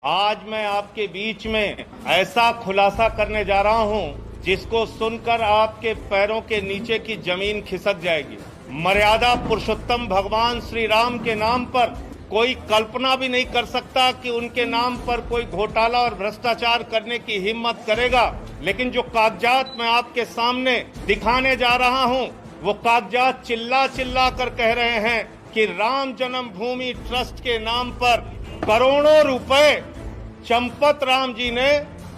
आज मैं आपके बीच में ऐसा खुलासा करने जा रहा हूं जिसको सुनकर आपके पैरों के नीचे की जमीन खिसक जाएगी। मर्यादा पुरुषोत्तम भगवान श्री राम के नाम पर कोई कल्पना भी नहीं कर सकता कि उनके नाम पर कोई घोटाला और भ्रष्टाचार करने की हिम्मत करेगा। लेकिन जो कागजात मैं आपके सामने दिखाने जा रहा हूं, वो कागजात चिल्ला चिल्ला कर कह रहे हैं कि राम जन्मभूमि ट्रस्ट के नाम पर करोड़ों रुपए चंपत राम जी ने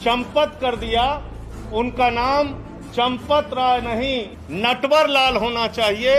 चंपत कर दिया। उनका नाम चंपत राय नहीं, नटवर लाल होना चाहिए।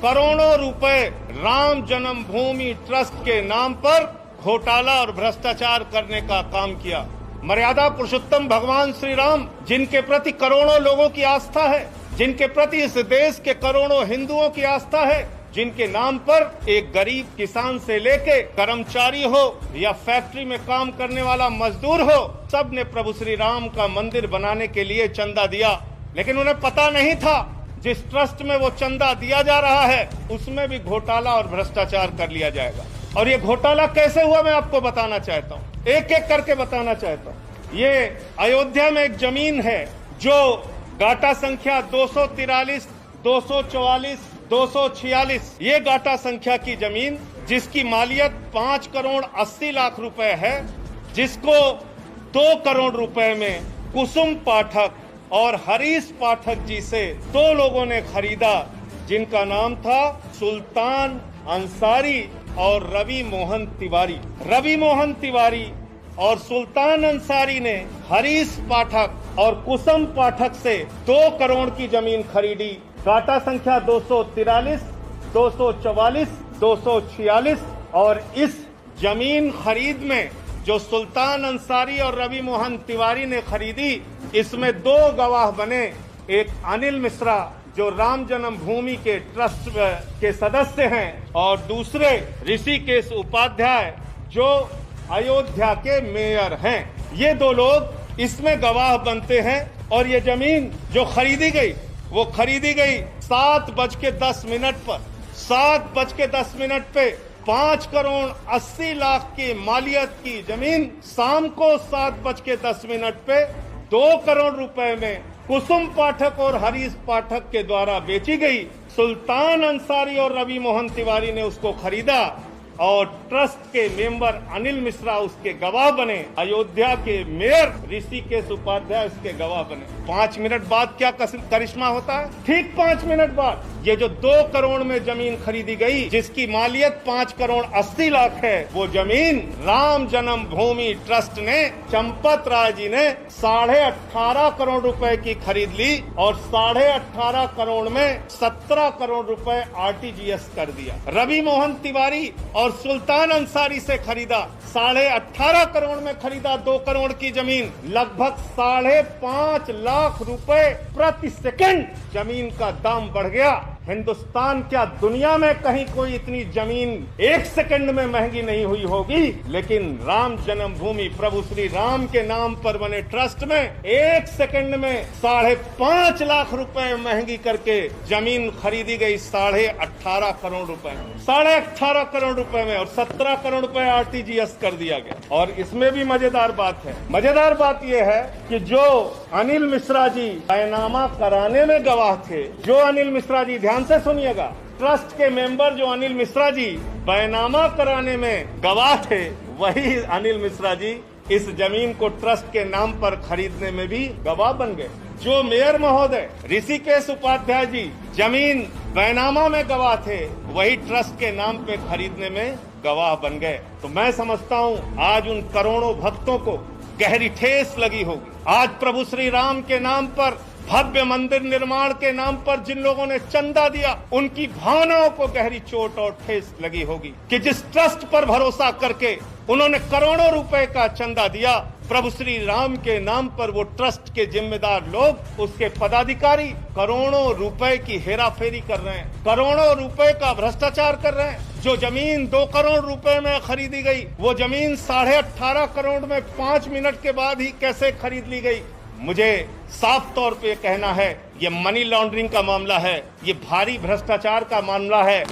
करोड़ों रुपए राम जन्मभूमि ट्रस्ट के नाम पर घोटाला और भ्रष्टाचार करने का काम किया। मर्यादा पुरुषोत्तम भगवान श्री राम, जिनके प्रति करोड़ों लोगों की आस्था है, जिनके प्रति इस देश के करोड़ों हिंदुओं की आस्था है, जिनके नाम पर एक गरीब किसान से लेके कर्मचारी हो या फैक्ट्री में काम करने वाला मजदूर हो, सब ने प्रभु श्री राम का मंदिर बनाने के लिए चंदा दिया। लेकिन उन्हें पता नहीं था जिस ट्रस्ट में वो चंदा दिया जा रहा है उसमें भी घोटाला और भ्रष्टाचार कर लिया जाएगा। और ये घोटाला कैसे हुआ मैं आपको बताना चाहता हूँ, एक एक करके बताना चाहता हूँ। ये अयोध्या में एक जमीन है जो गाटा संख्या 243, 244, 246, ये गाटा संख्या की जमीन जिसकी मालियत 5 करोड़ 80 लाख रुपए है, जिसको 2 करोड़ रुपए में कुसुम पाठक और हरीश पाठक जी से 2 लोगों ने खरीदा, जिनका नाम था सुल्तान अंसारी और रवि मोहन तिवारी। रवि मोहन तिवारी और सुल्तान अंसारी ने हरीश पाठक और कुसुम पाठक से 2 करोड़ की जमीन खरीदी। गाटा संख्या 243, 244, 246 और इस जमीन खरीद में जो सुल्तान अंसारी और रवि मोहन तिवारी ने खरीदी, इसमें 2 गवाह बने। एक अनिल मिश्रा जो राम जन्मभूमि के ट्रस्ट के सदस्य हैं और दूसरे ऋषिकेश उपाध्याय जो अयोध्या के मेयर हैं। ये 2 लोग इसमें गवाह बनते हैं। और ये जमीन जो खरीदी गई वो खरीदी गई 7:10 पर। 7:10 पे 5 करोड़ 80 लाख की मालियत की जमीन शाम को 7:10 पे 2 करोड़ रुपए में कुसुम पाठक और हरीश पाठक के द्वारा बेची गई। सुल्तान अंसारी और रवि मोहन तिवारी ने उसको खरीदा और ट्रस्ट के मेंबर अनिल मिश्रा उसके गवाह बने। अयोध्या के मेयर ऋषिकेश उपाध्याय उसके गवाह बने। 5 मिनट बाद क्या करिश्मा होता है? ठीक 5 मिनट बाद ये जो 2 करोड़ में जमीन खरीदी गई, जिसकी मालियत 5 करोड़ 80 लाख है, वो जमीन राम जन्मभूमि ट्रस्ट ने चंपत राय जी ने 18.5 करोड़ रुपए की खरीद ली और 18.5 करोड़ में 17 करोड़ रुपए RTGS कर दिया। रवि मोहन तिवारी और सुल्तान अंसारी से खरीदा 18.5 करोड़ में खरीदा 2 करोड़ की जमीन, लगभग 5.5 लाख रुपए प्रति सेकंड जमीन का दाम बढ़ गया। हिंदुस्तान क्या दुनिया में कहीं कोई इतनी जमीन 1 सेकंड में महंगी नहीं हुई होगी, लेकिन राम जन्मभूमि प्रभु श्री राम के नाम पर बने ट्रस्ट में 1 सेकंड में 5.5 लाख रुपए महंगी करके जमीन खरीदी गई 18.5 करोड़ रुपए में। 18.5 करोड़ रुपए में और 17 करोड़ रुपए RTGS कर दिया गया। और इसमें भी मजेदार बात है। मजेदार बात यह है कि जो अनिल मिश्रा जी बैनामा कराने में गवाह थे, जो अनिल मिश्रा जी, ध्यान से सुनिएगा, ट्रस्ट के मेंबर जो अनिल मिश्रा जी बैनामा कराने में गवाह थे, वही अनिल मिश्रा जी इस जमीन को ट्रस्ट के नाम पर खरीदने में भी गवाह बन गए। जो मेयर महोदय ऋषिकेश उपाध्याय जी जमीन बैनामा में गवाह थे, वही ट्रस्ट के नाम पे खरीदने में गवाह बन गए। तो मैं समझता हूँ आज उन करोड़ों भक्तों को गहरी ठेस लगी होगी। आज प्रभु श्री राम के नाम पर, भव्य मंदिर निर्माण के नाम पर जिन लोगों ने चंदा दिया, उनकी भावनाओं को गहरी चोट और ठेस लगी होगी कि जिस ट्रस्ट पर भरोसा करके उन्होंने करोड़ों रुपए का चंदा दिया, प्रभु श्री राम के नाम पर वो ट्रस्ट के जिम्मेदार लोग, उसके पदाधिकारी करोड़ों रुपए की हेराफेरी कर रहे हैं, करोड़ों रुपए का भ्रष्टाचार कर रहे हैं। जो जमीन 2 करोड़ रुपए में खरीदी गई, वो जमीन 18.5 करोड़ में 5 मिनट के बाद ही कैसे खरीद ली गई? मुझे साफ तौर पे कहना है, ये मनी लॉन्ड्रिंग का मामला है, ये भारी भ्रष्टाचार का मामला है।